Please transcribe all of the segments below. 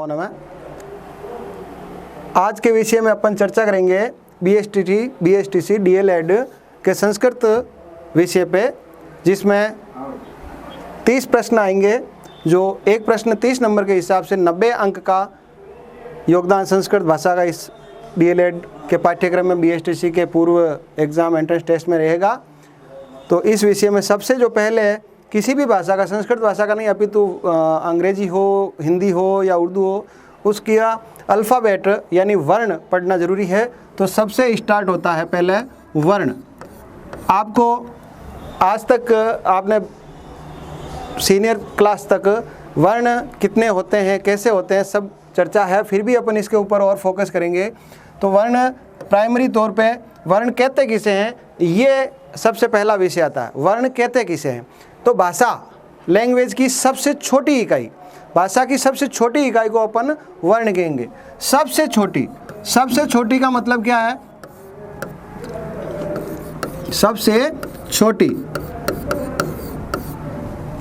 नमः। आज के विषय में अपन चर्चा करेंगे BSTC DLED के संस्कृत विषय पे, जिसमें 30 प्रश्न आएंगे, जो एक प्रश्न 30 नंबर के हिसाब से 90 अंक का योगदान संस्कृत भाषा का इस DLED के पाठ्यक्रम में BSTC के पूर्व एग्ज़ाम एंट्रेंस टेस्ट में रहेगा। तो इस विषय में सबसे जो पहले किसी भी भाषा का, संस्कृत भाषा का नहीं अपितु अंग्रेजी हो, हिंदी हो या उर्दू हो, उसका अल्फ़ाबेट यानी वर्ण पढ़ना ज़रूरी है। तो सबसे स्टार्ट होता है पहले वर्ण। आपको आज तक आपने सीनियर क्लास तक वर्ण कितने होते हैं, कैसे होते हैं, सब चर्चा है, फिर भी अपन इसके ऊपर और फोकस करेंगे। तो वर्ण प्राइमरी तौर पे वर्ण कहते किसे हैं, ये सबसे पहला विषय आता है। वर्ण कहते किसे हैं? तो भाषा, लैंग्वेज की सबसे छोटी इकाई, भाषा की सबसे छोटी इकाई को अपन वर्ण कहेंगे। सबसे छोटी का मतलब क्या है? सबसे छोटी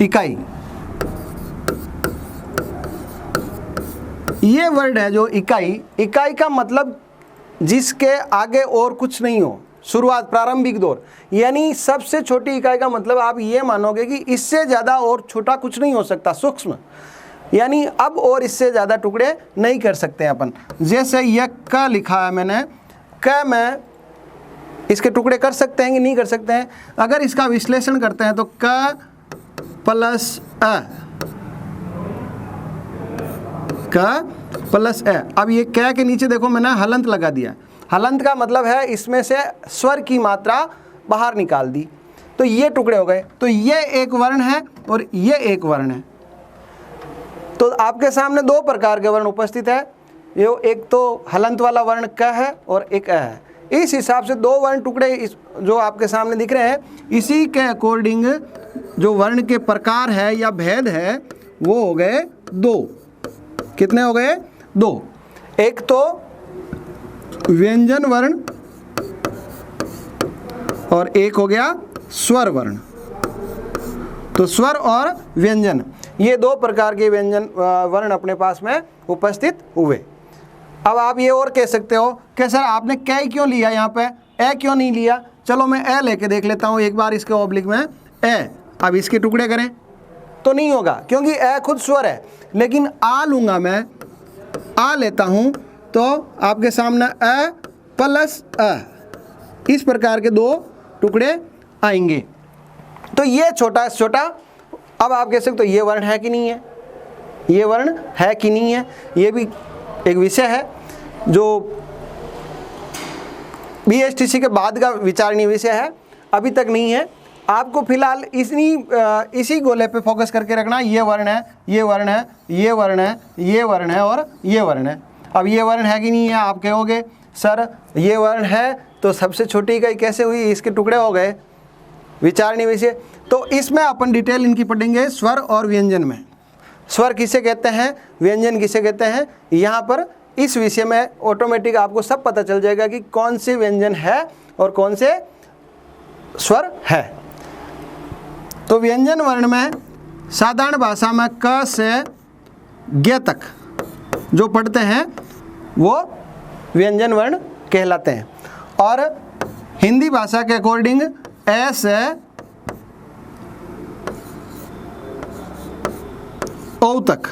इकाई, ये वर्ड है जो इकाई का मतलब जिसके आगे और कुछ नहीं हो, शुरुआत, प्रारंभिक दौर, यानी सबसे छोटी इकाई का मतलब आप ये मानोगे कि इससे ज़्यादा और छोटा कुछ नहीं हो सकता, सूक्ष्म, यानी अब और इससे ज़्यादा टुकड़े नहीं कर सकते अपन। जैसे यह क लिखा है मैंने, क में इसके टुकड़े कर सकते हैं कि नहीं कर सकते हैं? अगर इसका विश्लेषण करते हैं तो क प्लस अ, क प्लस अ। अब ये क के नीचे देखो मैंने हलंत लगा दिया। हलंत का मतलब है इसमें से स्वर की मात्रा बाहर निकाल दी, तो ये टुकड़े हो गए। तो ये एक वर्ण है और ये एक वर्ण है। तो आपके सामने दो प्रकार के वर्ण उपस्थित है, ये एक तो हलंत वाला वर्ण क है और एक अ है। इस हिसाब से दो वर्ण टुकड़े जो आपके सामने दिख रहे हैं, इसी के अकॉर्डिंग जो वर्ण के प्रकार है या भेद है वो हो गए दो। कितने हो गए? दो। एक तो व्यंजन वर्ण और एक हो गया स्वर वर्ण। तो स्वर और व्यंजन, ये दो प्रकार के व्यंजन वर्ण अपने पास में उपस्थित हुए। अब आप ये और कह सकते हो कि सर आपने कै क्यों लिया, यहाँ पे ए क्यों नहीं लिया? चलो मैं ए लेके देख लेता हूँ एक बार इसके ऑब्लिक में ए। अब इसके टुकड़े करें तो नहीं होगा, क्योंकि ए खुद स्वर है। लेकिन आ लूँगा मैं, आ लेता हूँ तो आपके सामने अ प्लस अ, इस प्रकार के दो टुकड़े आएंगे। तो ये छोटा से छोटा। अब आप कह सकते हो ये वर्ण है कि नहीं है, ये वर्ण है कि नहीं है, ये भी एक विषय है जो BSTC के बाद का विचारणीय विषय है, अभी तक नहीं है। आपको फिलहाल इसी गोले पे फोकस करके रखना। ये वर्ण है, ये वर्ण है, ये वर्ण है, ये वर्ण है और ये वर्ण है। अब ये वर्ण है कि नहीं है? आप कहोगे सर ये वर्ण है तो सबसे छोटी इकाई कैसे हुई, इसके टुकड़े हो गए, विचारणीय विषय। तो इसमें अपन डिटेल इनकी पढ़ेंगे स्वर और व्यंजन में। स्वर किसे कहते हैं, व्यंजन किसे कहते हैं, यहाँ पर इस विषय में ऑटोमेटिक आपको सब पता चल जाएगा कि कौन से व्यंजन है और कौन से स्वर है। तो व्यंजन वर्ण में साधारण भाषा में क से ग तक जो पढ़ते हैं वो व्यंजन वर्ण कहलाते हैं, और हिंदी भाषा के अकॉर्डिंग ए से ओ तक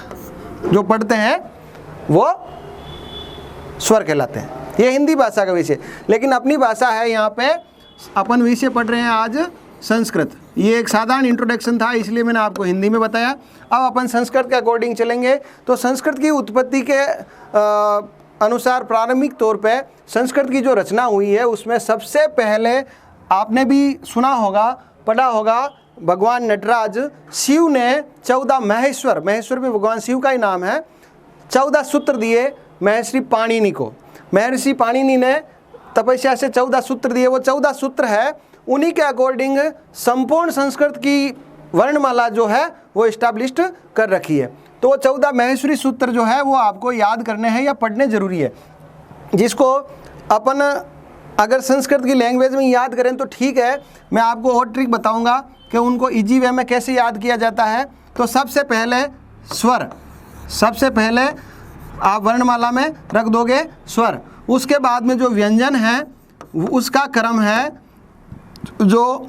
जो पढ़ते हैं वो स्वर कहलाते हैं। ये हिंदी भाषा का विषय। लेकिन अपनी भाषा है, यहाँ पे अपन विषय पढ़ रहे हैं आज संस्कृत। ये एक साधारण इंट्रोडक्शन था, इसलिए मैंने आपको हिंदी में बताया। अब अपन संस्कृत के अकॉर्डिंग चलेंगे। तो संस्कृत की उत्पत्ति के अनुसार प्रारंभिक तौर पे संस्कृत की जो रचना हुई है उसमें सबसे पहले आपने भी सुना होगा, पढ़ा होगा, भगवान नटराज शिव ने 14 महेश्वर भी भगवान शिव का ही नाम है, 14 सूत्र दिए महर्षि पाणिनि को। महर्षि पाणिनि ने तपस्या से 14 सूत्र दिए। वो 14 सूत्र है, उन्हीं के अकॉर्डिंग संपूर्ण संस्कृत की वर्णमाला जो है वो इस्टेब्लिश्ड कर रखी है। तो 14 महेश्वरी सूत्र जो है वो आपको याद करने हैं या पढ़ने जरूरी है, जिसको अपन अगर संस्कृत की लैंग्वेज में याद करें तो ठीक है। मैं आपको और ट्रिक बताऊंगा कि उनको इजी वे में कैसे याद किया जाता है। तो सबसे पहले स्वर, सबसे पहले आप वर्णमाला में रख दोगे स्वर। उसके बाद में जो व्यंजन है उसका क्रम है जो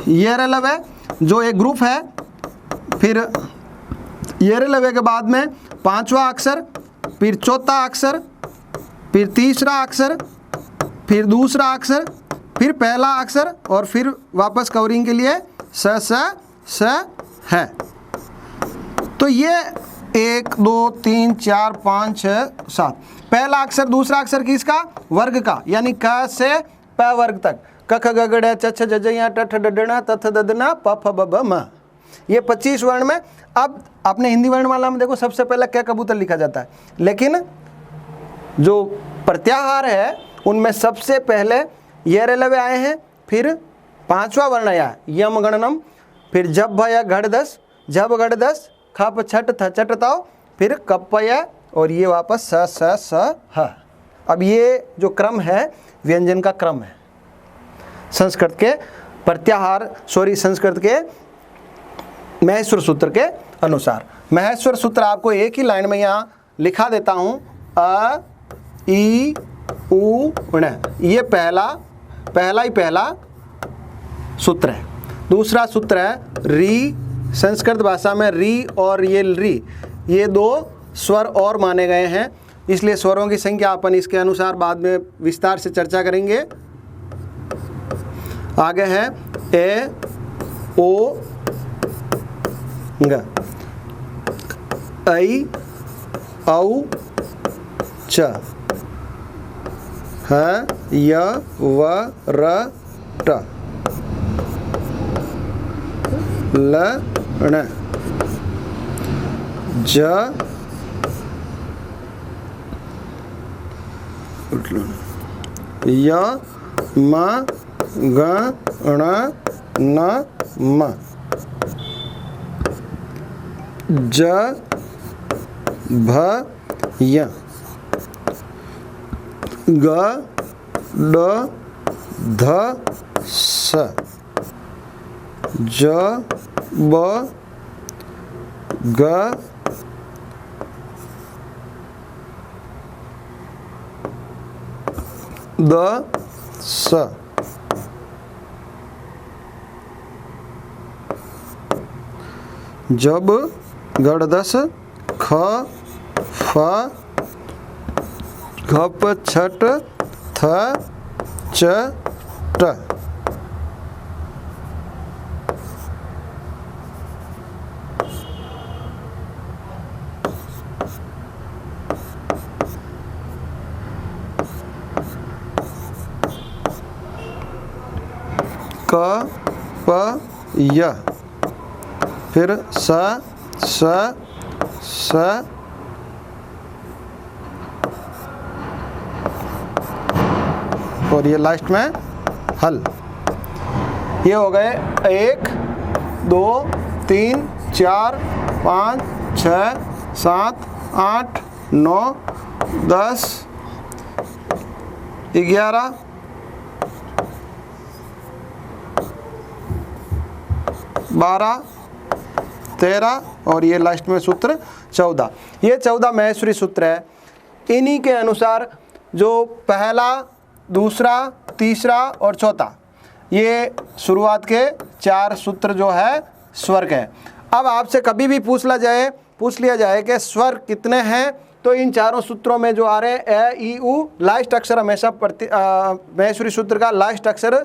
येरेलवे, जो एक ग्रुप है, फिर येरेलवे के बाद में पांचवा अक्षर, फिर चौथा अक्षर, फिर तीसरा अक्षर, फिर दूसरा अक्षर, फिर पहला अक्षर और फिर वापस कवरिंग के लिए स है। तो ये 1 2 3 4 5 6 7 पहला अक्षर, दूसरा अक्षर किसका? वर्ग का, यानी क से प वर्ग तक, क ख ग घ ड़ च छ ज झ ञ ट ठ ड ढ ण त थ द ध न प फ ब भ म। ये 25 वर्ण में। अब अपने हिंदी वर्णमाला में देखो सबसे पहले क कबूतर लिखा जाता है, लेकिन जो प्रत्याहार है उनमें सबसे पहले येरेलवे आए हैं, फिर पांचवा वर्ण आया यम गणनम, फिर जब भय घड़ दस, जब घड़ दस, खप छट थ चट ताओ, फिर कपय और ये वापस स ह। अब ये जो क्रम है व्यंजन का क्रम है संस्कृत के प्रत्याहार संस्कृत के महेश्वर सूत्र के अनुसार। महेश्वर सूत्र आपको एक ही लाइन में यहाँ लिखा देता हूँ, अ ई उ ण, ये पहला सूत्र है। दूसरा सूत्र है री, संस्कृत भाषा में री और ये री, ये दो स्वर और माने गए हैं, इसलिए स्वरों की संख्या अपन इसके अनुसार बाद में विस्तार से चर्चा करेंगे। आगे है ए ओ ग, ऐ औ च, ह य व र ट, ल ण, ज य म ग ण न म, ज भ य, ग ड ध स, ज ब ग द स, जब गड़दस ख फ घप छट थ च ट, क प य, फिर स और ये लास्ट में हल। ये हो गए 1 2 3 4 5 6 7 8 9 10 11 12 13 और ये लास्ट में सूत्र 14। ये 14 महेश्वरी सूत्र है। इन्हीं के अनुसार जो पहला, दूसरा, तीसरा और चौथा, ये शुरुआत के 4 सूत्र जो है स्वर के। अब आपसे कभी भी पूछ लिया जाए कि स्वर कितने हैं, तो इन चारों सूत्रों में जो आ रहे हैं ए ई उ, लास्ट अक्षर हमेशा महेश्वरी सूत्र का लास्ट अक्षर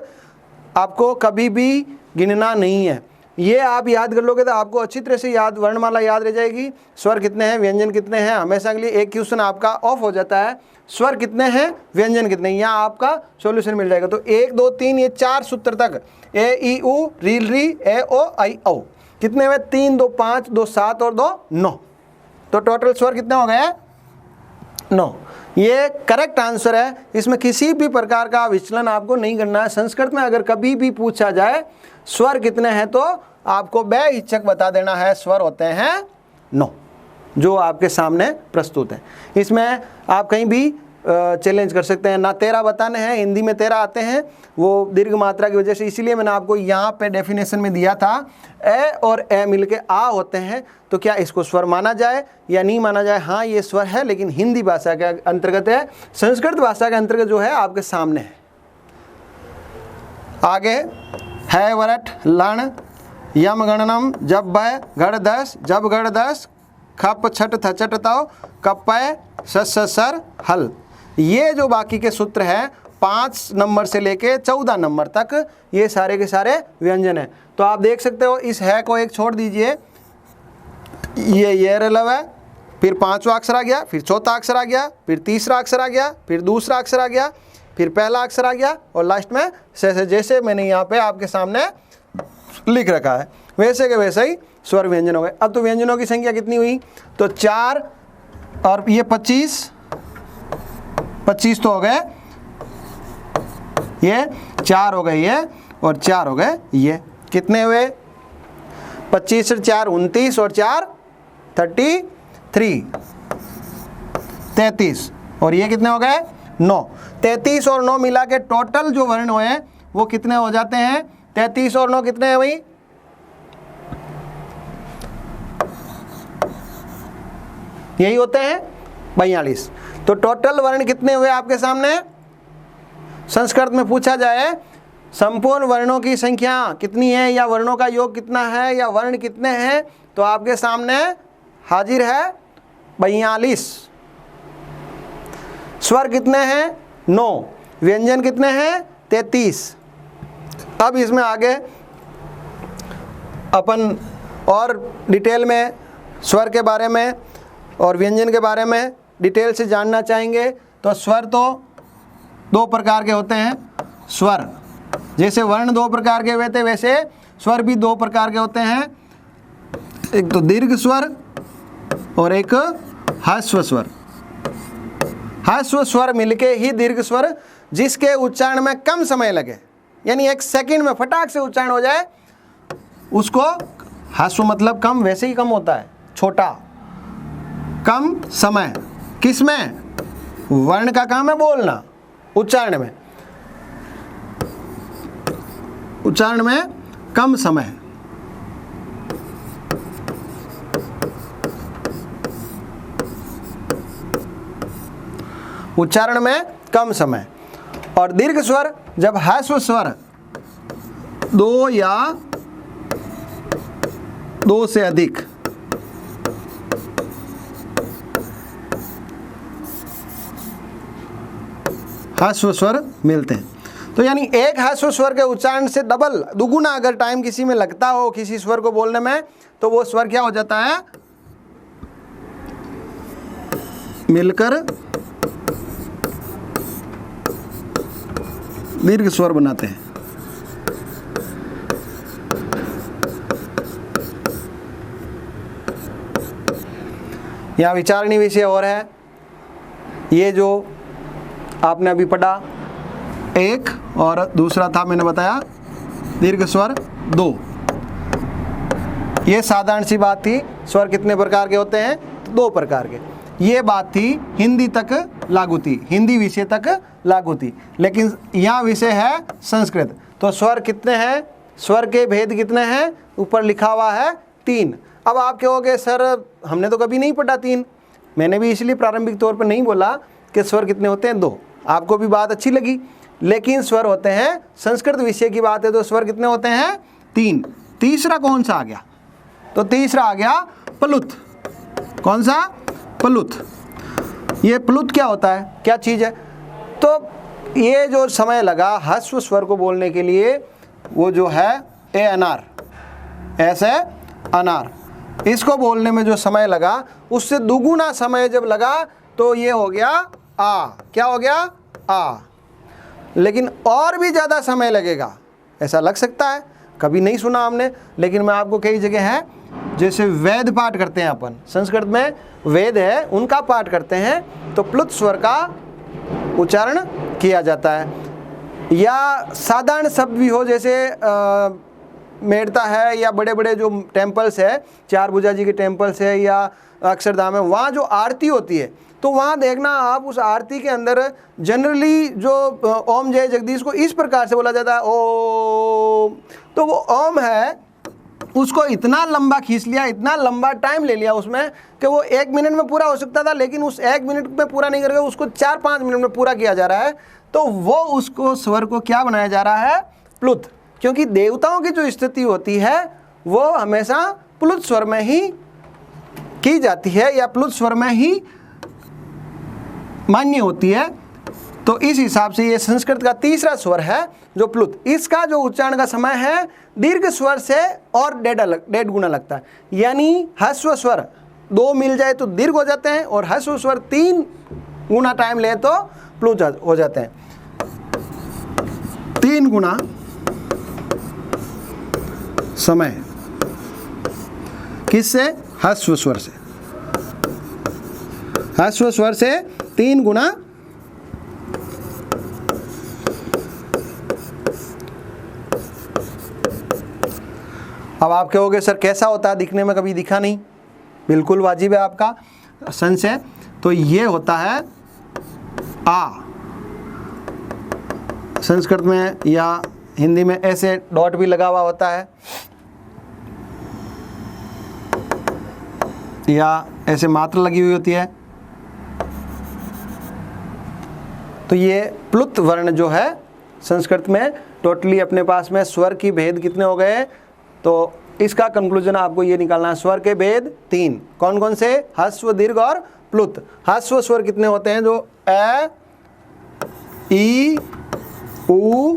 आपको कभी भी गिनना नहीं है। ये आप याद कर लोगे तो आपको अच्छी तरह से वर्णमाला याद रह जाएगी। स्वर कितने हैं, व्यंजन कितने हैं, हमेशा के लिए एक क्वेश्चन आपका ऑफ हो जाता है, स्वर कितने हैं, व्यंजन कितने, यहाँ आपका सॉल्यूशन मिल जाएगा। तो 1 2 3 ये 4 सूत्र तक ए ई उ रील री ए ओ आई औ कितने हुए? 3 2 5 2 7 और 2 9, तो टोटल स्वर कितने हो गए? 9। ये करेक्ट आंसर है, इसमें किसी भी प्रकार का विचलन आपको नहीं करना है। संस्कृत में अगर कभी भी पूछा जाए स्वर कितने हैं तो आपको बेहिचक बता देना है स्वर होते हैं 9, जो आपके सामने प्रस्तुत है। इसमें आप कहीं भी चैलेंज कर सकते हैं। ना 13 बताने हैं, हिंदी में 13 आते हैं, वो दीर्घ मात्रा की वजह से, इसीलिए मैंने आपको यहाँ पे डेफिनेशन में दिया था ए और ए मिलके आ होते हैं, तो क्या इसको स्वर माना जाए या नहीं माना जाए। हाँ ये स्वर है, लेकिन हिंदी भाषा के अंतर्गत है, संस्कृत भाषा के अंतर्गत जो है आपके सामने है। आगे है वरट लण यम गणनम जब भय गढ़ 10 जब गढ़ 10 खप छट थचट तव कपय सर हल। ये जो बाकी के सूत्र हैं 5 नंबर से लेके 14 नंबर तक, ये सारे के सारे व्यंजन हैं। तो आप देख सकते हो, इस है को एक छोड़ दीजिए, ये रलव है, फिर 5वां अक्षर आ गया, फिर चौथा अक्षर आ गया, फिर तीसरा अक्षर आ गया, फिर दूसरा अक्षर आ गया, फिर पहला अक्षर आ गया, और लास्ट में से जैसे मैंने यहाँ पे आपके सामने लिख रखा है वैसे के वैसे ही स्वर व्यंजन हो गए। अब तो व्यंजनों की संख्या कितनी हुई, तो 4 और ये 25 तो हो गए, ये 4 हो गए ये, और 4 हो गए ये। कितने हुए, 25 और 4 29 और 4 33, और ये कितने हो गए 9। 33 और 9 मिला के टोटल जो वर्ण हुए वो कितने हो जाते हैं, 33 और 9 कितने हैं भाई, यही होते हैं 42। तो टोटल वर्ण कितने हुए आपके सामने। संस्कृत में पूछा जाए संपूर्ण वर्णों की संख्या कितनी है, या वर्णों का योग कितना है, या वर्ण कितने हैं, तो आपके सामने हाजिर है 42। स्वर कितने हैं 9, व्यंजन कितने हैं 33। अब इसमें आगे अपन और डिटेल में स्वर के बारे में और व्यंजन के बारे में डिटेल से जानना चाहेंगे। तो स्वर तो 2 प्रकार के होते हैं। स्वर जैसे वर्ण 2 प्रकार के हुए थे, वैसे स्वर भी 2 प्रकार के होते हैं, एक तो दीर्घ स्वर और एक ह्रस्व स्वर। ह्रस्व स्वर मिलके ही दीर्घ स्वर, जिसके उच्चारण में कम समय लगे, यानी 1 सेकंड में फटाक से उच्चारण हो जाए, उसको ह्रस्व मतलब कम, वैसे ही कम होता है, छोटा, कम समय। किसमें, वर्ण का काम है बोलना, उच्चारण में कम समय। उच्चारण में कम समय। और दीर्घ स्वर जब ह्रस्व स्वर 2 या 2 से अधिक ह्रस्व स्वर मिलते हैं, तो यानी एक ह्रस्व स्वर के उच्चारण से डबल दुगुना अगर टाइम किसी में लगता हो किसी स्वर को बोलने में, तो वो स्वर क्या हो जाता है, मिलकर दीर्घ स्वर बनाते हैं। यहाँ विचारणीय विषय और है, ये जो आपने अभी पढ़ा एक, और दूसरा था मैंने बताया दीर्घ स्वर 2। ये साधारण सी बात थी, स्वर कितने प्रकार के होते हैं, 2 प्रकार के। ये बात थी हिंदी तक लागू थी, हिंदी विषय तक लागू थी, लेकिन यहाँ विषय है संस्कृत। तो स्वर कितने हैं, स्वर के भेद कितने हैं, ऊपर लिखा हुआ है 3। अब आप कहोगे सर हमने तो कभी नहीं पढ़ा 3। मैंने भी इसलिए प्रारंभिक तौर पर नहीं बोला कि स्वर कितने होते हैं 2, आपको भी बात अच्छी लगी, लेकिन स्वर होते हैं, संस्कृत विषय की बात है तो स्वर कितने होते हैं 3। तीसरा कौन सा आ गया, तो तीसरा आ गया प्लुत। कौन सा, प्लुत। ये प्लुत क्या होता है, क्या चीज़ है, तो ये जो समय लगा ह्रस्व स्वर को बोलने के लिए, वो जो है ए अनार, ऐसे अनार, इसको बोलने में जो समय लगा उससे दुगुना समय जब लगा तो ये हो गया आ। क्या हो गया, आ। लेकिन और भी ज़्यादा समय लगेगा, ऐसा लग सकता है, कभी नहीं सुना हमने, लेकिन मैं आपको कई जगह है, जैसे वेद पाठ करते हैं अपन, संस्कृत में वेद है उनका पाठ करते हैं, तो प्लुत स्वर का उच्चारण किया जाता है। या साधारण शब्द भी हो, जैसे मेड़ता है, या बड़े बड़े जो टेम्पल्स है, 4 भुजा जी के टेम्पल्स है, या अक्षरधाम है, वहाँ जो आरती होती है तो वहाँ देखना आप उस आरती के अंदर जनरली जो ओम जय जगदीश को इस प्रकार से बोला जाता है ओम, तो वो ओम है उसको इतना लंबा खींच लिया, इतना लंबा टाइम ले लिया उसमें कि वो 1 मिनट में पूरा हो सकता था, लेकिन उस 1 मिनट में पूरा नहीं करके उसको 4-5 मिनट में पूरा किया जा रहा है। तो वो उसको स्वर को क्या बनाया जा रहा है? प्लुत। क्योंकि देवताओं की जो स्थिति होती है वो हमेशा प्लुत स्वर में ही की जाती है या प्लुत स्वर में ही मान्य होती है। तो इस हिसाब से ये संस्कृत का तीसरा स्वर है जो प्लुत। इसका जो उच्चारण का समय है दीर्घ स्वर से और 1.5 गुना लगता है। यानी ह्रस्व स्वर 2 मिल जाए तो दीर्घ हो जाते हैं और ह्रस्व स्वर 3 गुना टाइम ले तो प्लुत हो जाते हैं। 3 गुना समय किससे? ह्रस्व स्वर से। ह्रस्व स्वर से 3 गुना अब आप कहोगे सर कैसा होता है, दिखने में कभी दिखा नहीं। बिल्कुल वाजिब है आपका संशय। तो ये होता है आ, संस्कृत में या हिंदी में ऐसे डॉट भी लगा हुआ होता है या ऐसे मात्रा लगी हुई होती है। तो ये प्लुत वर्ण जो है संस्कृत में टोटली अपने पास में स्वर की भेद कितने हो गए? तो इसका कंक्लूजन आपको ये निकालना है, स्वर के भेद 3। कौन कौन से? ह्रस्व, दीर्घ और प्लुत। ह्रस्व स्वर कितने होते हैं? जो ए, ई, उ,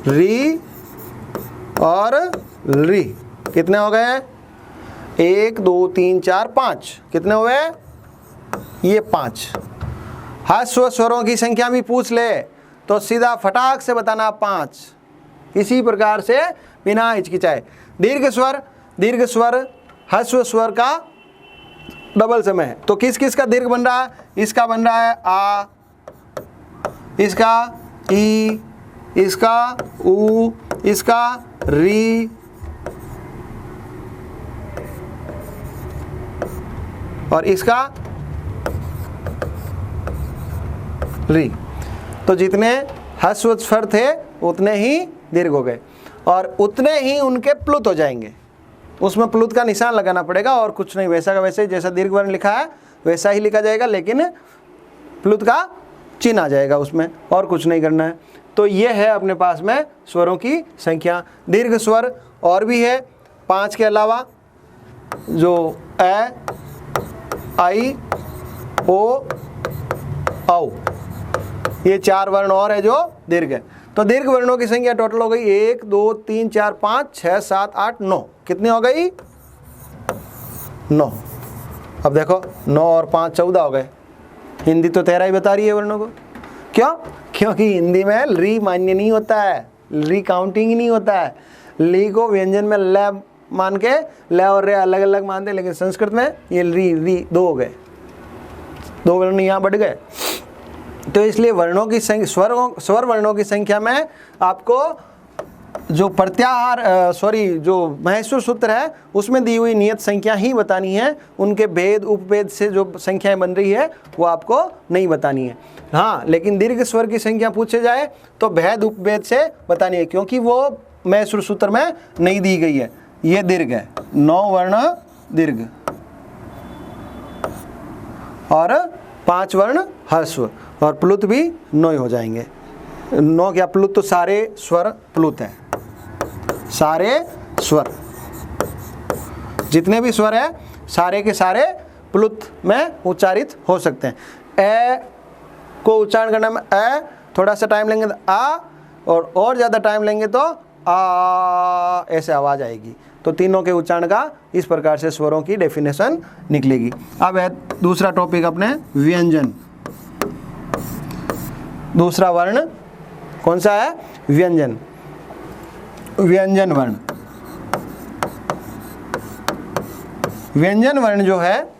री और री। कितने हो गए? 1 2 3 4 5। कितने हुए? ये 5। ह्रस्व स्वरों की संख्या भी पूछ ले तो सीधा फटाक से बताना 5। इसी प्रकार से बिना हिचकिचाए। दीर्घ स्वर ह्रस्व स्वर का डबल समय है। तो किस किस का दीर्घ बन रहा है? इसका बन रहा है आ, इसका ई, इसका उ, इसका री और इसका री। तो जितने ह्रस्व स्वर थे उतने ही दीर्घ हो गए और उतने ही उनके प्लुत हो जाएंगे। उसमें प्लुत का निशान लगाना पड़ेगा और कुछ नहीं, वैसा का वैसे जैसा दीर्घ वर्ण लिखा है वैसा ही लिखा जाएगा, लेकिन प्लुत का चिन्ह आ जाएगा उसमें, और कुछ नहीं करना है। तो ये है अपने पास में स्वरों की संख्या। दीर्घ स्वर और भी है 5 के अलावा, जो ए, आई, ओ, औ, ये 4 वर्ण और है जो दीर्घ है। तो दीर्घ वर्णों की संख्या टोटल हो गई 1 2 3 4 5 6 7 8 9। कितनी हो गई? 9। अब देखो 9 और 5 14 हो गए। हिंदी तो 13 ही बता रही है वर्णों को। क्यों? क्योंकि हिंदी में री मान्य नहीं होता है, री काउंटिंग ही नहीं होता है। ली को व्यंजन में ल मान के ल और रे अलग अलग मानते हैं, लेकिन संस्कृत में ये री 2 हो गए, 2 वर्ण यहाँ बढ़ गए। तो इसलिए वर्णों की स्वर वर्णों की संख्या में आपको जो प्रत्याहार जो महेश्वर सूत्र है उसमें दी हुई नियत संख्या ही बतानी है। उनके भेद उपभेद से जो संख्याएं बन रही है वो आपको नहीं बतानी है। हाँ, लेकिन दीर्घ स्वर की संख्या पूछे जाए तो भेद उपभेद से बतानी है, क्योंकि वो महेश्वर सूत्र में नहीं दी गई है। ये दीर्घ है, 9 वर्ण दीर्घ और 5 वर्ण ह्रस्व, और प्लुत भी 9 हो जाएंगे। 9 क्या प्लुत? तो सारे स्वर प्लुत हैं, सारे स्वर जितने भी स्वर है सारे के सारे प्लुत में उच्चारित हो सकते हैं। ए को उच्चारण करने में ए थोड़ा सा टाइम लेंगे तो आ, और ज़्यादा टाइम लेंगे तो आ, ऐसे आवाज़ आएगी। तो तीनों के उच्चारण का इस प्रकार से स्वरों की डेफिनेशन निकलेगी। अब है दूसरा टॉपिक अपने व्यंजन। दूसरा वर्ण कौन सा है? व्यंजन। व्यंजन वर्ण। व्यंजन वर्ण जो है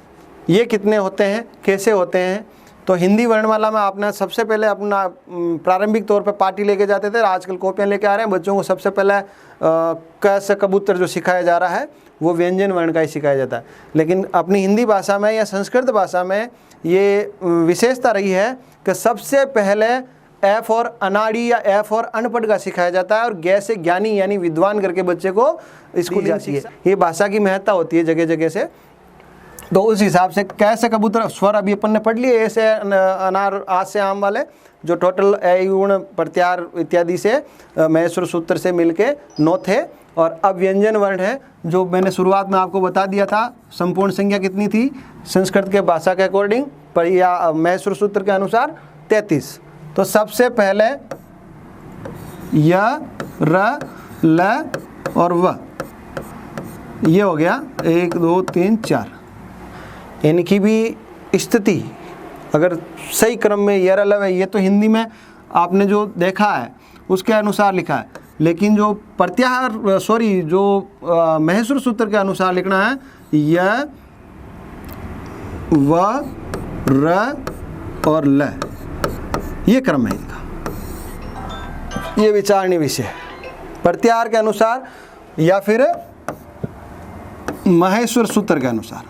ये कितने होते हैं, कैसे होते हैं? तो हिंदी वर्णमाला में आपने सबसे पहले अपना प्रारंभिक तौर पे पार्टी लेके जाते थे, आजकल कॉपियाँ लेके आ रहे हैं। बच्चों को सबसे पहले क से कबूतर जो सिखाया जा रहा है वो व्यंजन वर्ण का ही सिखाया जाता है। लेकिन अपनी हिंदी भाषा में या संस्कृत भाषा में ये विशेषता रही है कि सबसे पहले एफ और अनाड़ी या एफ और अनपढ़ का सिखाया जाता है और ग से ज्ञानी यानी विद्वान करके बच्चे को स्कूल जाती है। ये भाषा की महत्ता होती है जगह जगह से। तो उस हिसाब से कैसे कबूतर स्वर अभी अपन ने पढ़ लिए, ऐसे अनार आज से आम वाले जो टोटल गुण प्रत्यार इत्यादि से महेश्वर सूत्र से मिलके 9 थे। और अब व्यंजन वर्ण है जो मैंने शुरुआत में आपको बता दिया था। संपूर्ण संख्या कितनी थी संस्कृत के भाषा के अकॉर्डिंग पर या महेश्वर सूत्र के अनुसार 33। तो सबसे पहले य, र, ल और व, ये हो गया 1 2 3 4। इनकी भी स्थिति अगर सही क्रम में य, र, ल है, ये तो हिंदी में आपने जो देखा है उसके अनुसार लिखा है। लेकिन जो प्रत्याहार जो महेश्वर सूत्र के अनुसार लिखना है य, व, र और ल, ये क्रम है इनका। ये विचारणीय विषय है प्रत्याहार के अनुसार या फिर महेश्वर सूत्र के अनुसार।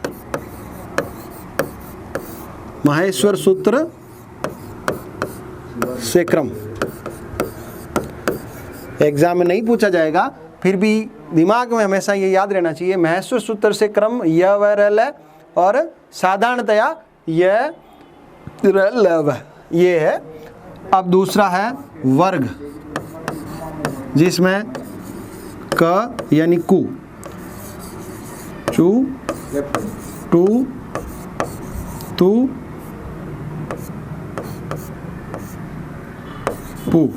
महेश्वर सूत्र से क्रम एग्जाम में नहीं पूछा जाएगा, फिर भी दिमाग में हमेशा ये याद रहना चाहिए महेश्वर सूत्र से क्रम य, व, र, ल और साधारणतया य, र, ल, व, ये है। अब दूसरा है वर्ग, जिसमें क यानी कु, चू, टू, तू, पू,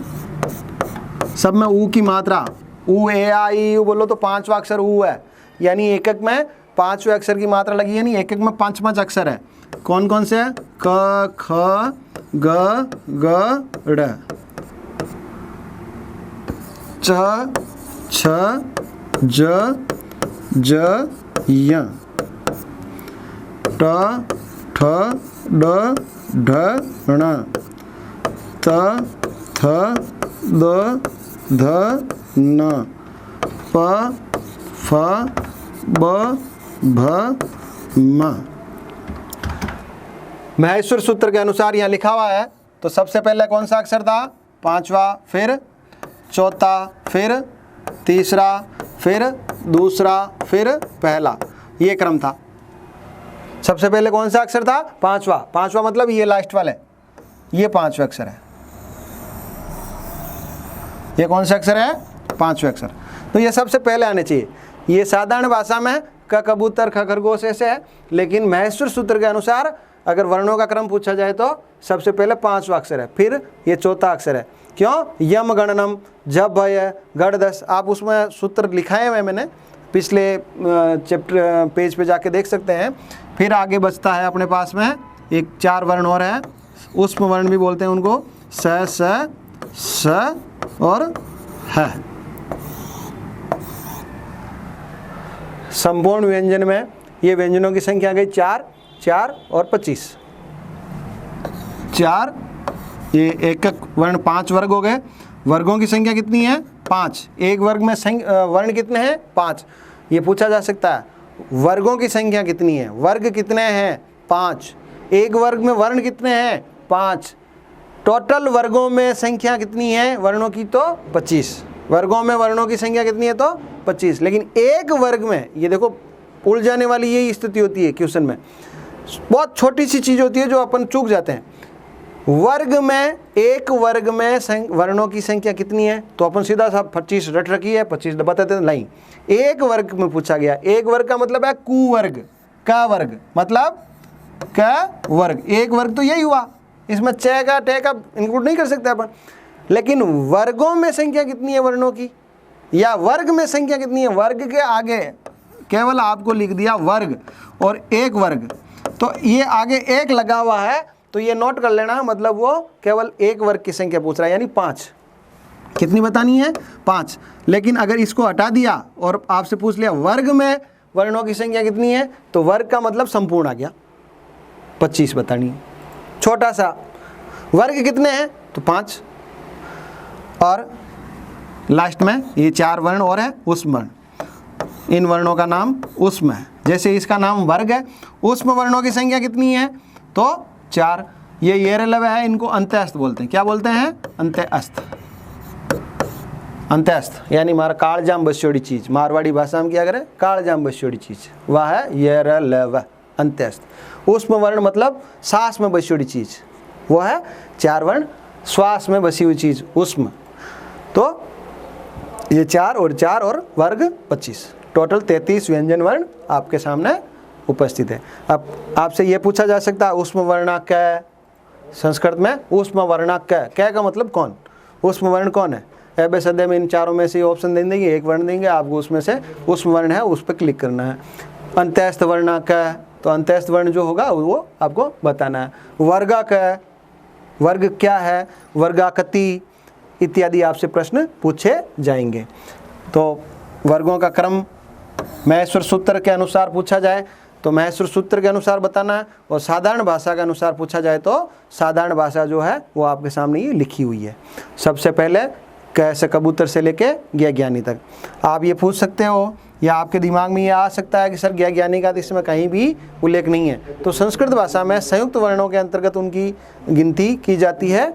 सब में ऊ की मात्रा, ऊ ए आई यू बोलो तो 5वां अक्षर ऊ है, यानी एक एक में 5वें अक्षर की मात्रा लगी, यानी एक एक में 5 अक्षर है। कौन कौन से है? क, ख, ग, ग, ड़, च, छ, ज, ज, य, ट, ठ, ड, ढ, ण, त, थ, द, ध, न, प, फ, ब, भ, म। महेश्वर सूत्र के अनुसार यहाँ लिखा हुआ है तो सबसे पहले कौन सा अक्षर था? 5वां, फिर चौथा, फिर तीसरा, फिर दूसरा, फिर पहला, ये क्रम था। सबसे पहले कौन सा अक्षर था? 5वां। 5वां मतलब ये लास्ट वाले, ये 5वें अक्षर है। ये कौन सा अक्षर है? 5वें अक्षर। तो ये सबसे पहले आने चाहिए। ये साधारण भाषा में क, कबूतर, ख, खरगोश ऐसे है, लेकिन महेश्वर सूत्र के अनुसार अगर वर्णों का क्रम पूछा जाए तो सबसे पहले 5वां अक्षर है, फिर ये चौथा अक्षर है। क्यों? यम गणनम, जब भय, गढ़ दस, आप उसमें सूत्र लिखाए हुए मैंने पिछले चैप्टर पेज पे जाके देख सकते हैं। फिर आगे बचता है अपने पास में एक 4 वर्ण और है, उष्म वर्ण भी बोलते हैं उनको, स, स और ह। संपूर्ण व्यंजन में ये व्यंजनों की संख्या गई 4, 4 और 25। 4, ये एक एक वर्ण 5 वर्ग हो गए। वर्गों की संख्या कितनी है? 5। एक वर्ग में वर्ण कितने हैं? 5। ये पूछा जा सकता है वर्गों की संख्या कितनी है? वर्ग कितने हैं? 5। एक वर्ग में वर्ण कितने हैं? 5। टोटल वर्गों में संख्या कितनी है वर्णों की? तो 25। वर्गों में वर्णों की संख्या कितनी है? तो 25। लेकिन एक वर्ग में, ये देखो उलझाने वाली यही स्थिति होती है क्वेश्चन में, बहुत छोटी सी चीज़ होती है जो अपन चूक जाते हैं। वर्ग में, एक वर्ग में वर्णों की संख्या कितनी है? तो अपन सीधा सा 25 रट रखी है, 25 बताते हैं, नहीं। एक वर्ग में पूछा गया, एक वर्ग का मतलब है कुवर्ग, का वर्ग मतलब का वर्ग। एक वर्ग तो यही हुआ, इसमें च का टे का इंक्लूड नहीं कर सकते अपन। लेकिन वर्गों में संख्या कितनी है वर्णों की, या वर्ग में संख्या कितनी है? वर्ग के आगे केवल आपको लिख दिया वर्ग और एक वर्ग, तो ये आगे एक लगा हुआ है, तो ये नोट कर लेना, मतलब वो केवल एक वर्ग की संख्या पूछ रहा है, यानी 5। कितनी बतानी है? 5। लेकिन अगर इसको हटा दिया और आपसे पूछ लिया वर्ग में वर्णों की संख्या कितनी है, तो वर्ग का मतलब संपूर्ण आ गया, 25 बतानी है। छोटा सा वर्ग कितने हैं? तो 5। और लास्ट में ये 4 वर्ण और है, उस वर्ण। इन वर्णों का नाम ऊष्म है। जैसे इसका नाम वर्ग है, ऊष्म वर्णों की संख्या कितनी है? तो 4। ये लव है, इनको अंत्यस्थ बोलते हैं। क्या बोलते हैं? अंत्यस्थ। अंत्यस्थ यानी मारा कालजाम बस्योड़ी चीज, मारवाड़ी भाषा में क्या करें? कालजाम बस्योड़ी चीज, वह है ये लव अंत्यस्थ। ऊष्म वर्ण मतलब सांस में बस्योड़ी चीज, वो है 4 वर्ण श्वास में बसी हुई चीज ऊष्म। तो ये 4 और वर्ग 25, टोटल 33 व्यंजन वर्ण आपके सामने उपस्थित है। अब आपसे ये पूछा जा सकता है ऊष्म वर्णाक है, संस्कृत में ऊष्म वर्णाक कै का मतलब कौन? ऊष्म वर्ण कौन है? ए सद्य में इन चारों में से ऑप्शन दे देंगे, एक वर्ण देंगे आपको, उसमें से ऊष्म वर्ण है उस पर क्लिक करना है। अंत्यस्थ वर्णाक है, तो अंत्यस्थ वर्ण जो होगा वो आपको बताना है। वर्गाक है, वर्ग क्या है? वर्गाकृति इत्यादि आपसे प्रश्न पूछे जाएंगे। तो वर्गों का क्रम महेश्वर सूत्र के अनुसार पूछा जाए तो महेश्वर सूत्र के अनुसार बताना है, और साधारण भाषा के अनुसार पूछा जाए तो साधारण भाषा जो है वो आपके सामने ये लिखी हुई है। सबसे पहले कैसे कबूतर से लेके ज्ञ ज्ञानी तक आप ये पूछ सकते हो, या आपके दिमाग में ये आ सकता है कि सर ज्ञ ज्ञानी का तो इसमें कहीं भी उल्लेख नहीं है। तो संस्कृत भाषा में संयुक्त वर्णों के अंतर्गत उनकी गिनती की जाती है,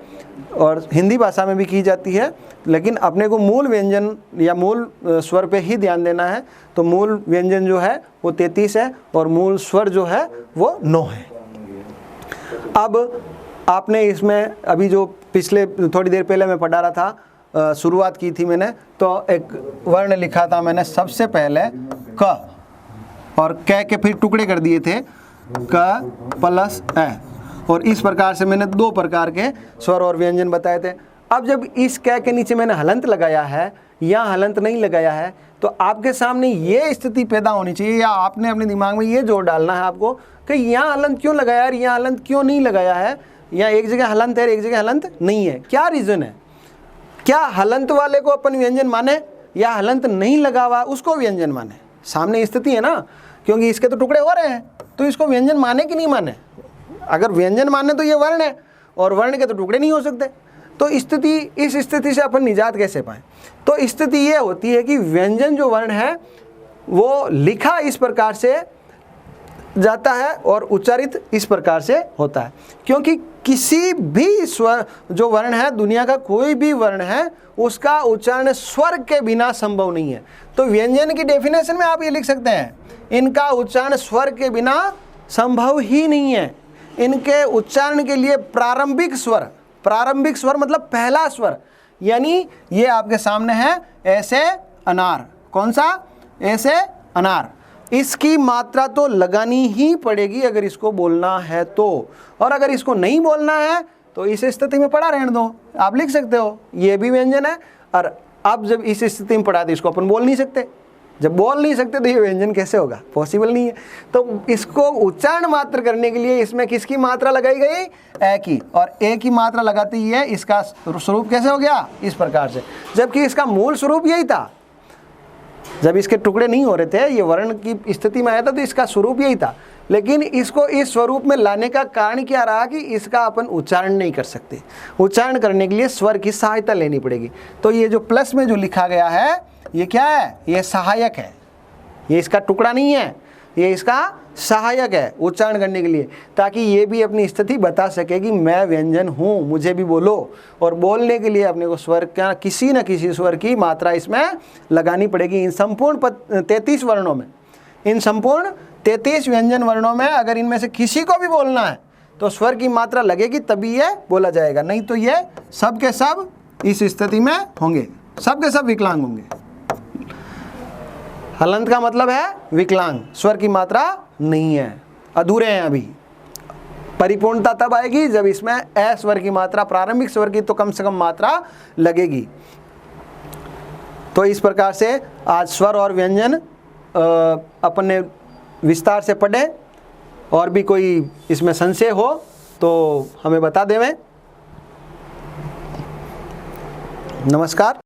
और हिंदी भाषा में भी की जाती है, लेकिन अपने को मूल व्यंजन या मूल स्वर पे ही ध्यान देना है। तो मूल व्यंजन जो है वो 33 है और मूल स्वर जो है वो 9 है। अब आपने इसमें अभी जो पिछले थोड़ी देर पहले मैं पढ़ा रहा था, शुरुआत की थी मैंने, तो एक वर्ण लिखा था मैंने सबसे पहले क, और क के फिर टुकड़े कर दिए थे क प्लस ए, और इस प्रकार से मैंने 2 प्रकार के स्वर और व्यंजन बताए थे। अब जब इस क के नीचे मैंने हलंत लगाया है या हलंत नहीं लगाया है, तो आपके सामने ये स्थिति पैदा होनी चाहिए, या आपने अपने दिमाग में ये जोड़ डालना है आपको कि यहाँ हलंत क्यों लगाया है, यहाँ हलंत क्यों नहीं लगाया है, या एक जगह हलंत है एक जगह हलंत नहीं है, क्या रीज़न है? क्या हलंत वाले को अपन व्यंजन माने या हलंत नहीं लगा हुआ उसको व्यंजन माने? सामने स्थिति है ना, क्योंकि इसके तो टुकड़े हो रहे हैं, तो इसको व्यंजन माने कि नहीं माने? अगर व्यंजन माने तो ये वर्ण है, और वर्ण के तो टुकड़े नहीं हो सकते। तो स्थिति, इस स्थिति से अपन निजात कैसे पाएं? तो स्थिति ये होती है कि व्यंजन जो वर्ण है वो लिखा इस प्रकार से जाता है और उच्चारित इस प्रकार से होता है, क्योंकि किसी भी स्वर जो वर्ण है, दुनिया का कोई भी वर्ण है, उसका उच्चारण स्वर के बिना संभव नहीं है। तो व्यंजन की डेफिनेशन में आप ये लिख सकते हैं, इनका उच्चारण स्वर के बिना संभव ही नहीं है। इनके उच्चारण के लिए प्रारंभिक स्वर मतलब पहला स्वर, यानी ये आपके सामने है ऐसे अनार, कौन सा? ऐसे अनार, इसकी मात्रा तो लगानी ही पड़ेगी अगर इसको बोलना है तो, और अगर इसको नहीं बोलना है तो इस स्थिति में पढ़ा रहने दो, आप लिख सकते हो ये भी व्यंजन है। और अब जब इस स्थिति में पढ़ा तो इसको अपन बोल नहीं सकते, जब बोल नहीं सकते तो ये व्यंजन कैसे होगा? पॉसिबल नहीं है। तो इसको उच्चारण मात्र करने के लिए इसमें किसकी मात्रा लगाई गई? ए की, और ए की मात्रा लगाते ही है इसका स्वरूप कैसे हो गया? इस प्रकार से, जबकि इसका मूल स्वरूप यही था। जब इसके टुकड़े नहीं हो रहे थे, ये वर्ण की स्थिति में आया था, तो इसका स्वरूप यही था, लेकिन इसको इस स्वरूप में लाने का कारण क्या रहा कि इसका अपन उच्चारण नहीं कर सकते। उच्चारण करने के लिए स्वर की सहायता लेनी पड़ेगी। तो ये जो प्लस में जो लिखा गया है ये क्या है? ये सहायक है, ये इसका टुकड़ा नहीं है, ये इसका सहायक है उच्चारण करने के लिए, ताकि ये भी अपनी स्थिति बता सके कि मैं व्यंजन हूँ, मुझे भी बोलो। और बोलने के लिए अपने को स्वर का किसी न किसी स्वर की मात्रा इसमें लगानी पड़ेगी। इन संपूर्ण 33 वर्णों में, इन संपूर्ण 33 व्यंजन वर्णों में अगर इनमें से किसी को भी बोलना है तो स्वर की मात्रा लगेगी, तभी ये बोला जाएगा, नहीं तो ये सब के सब इस स्थिति में होंगे, सब के सब विकलांग होंगे। हलंत का मतलब है विकलांग, स्वर की मात्रा नहीं है, अधूरे हैं। अभी परिपूर्णता तब आएगी जब इसमें ए स्वर की मात्रा, प्रारंभिक स्वर की तो कम से कम मात्रा लगेगी। तो इस प्रकार से आज स्वर और व्यंजन अपन ने विस्तार से पढ़े, और भी कोई इसमें संशय हो तो हमें बता देवें। नमस्कार।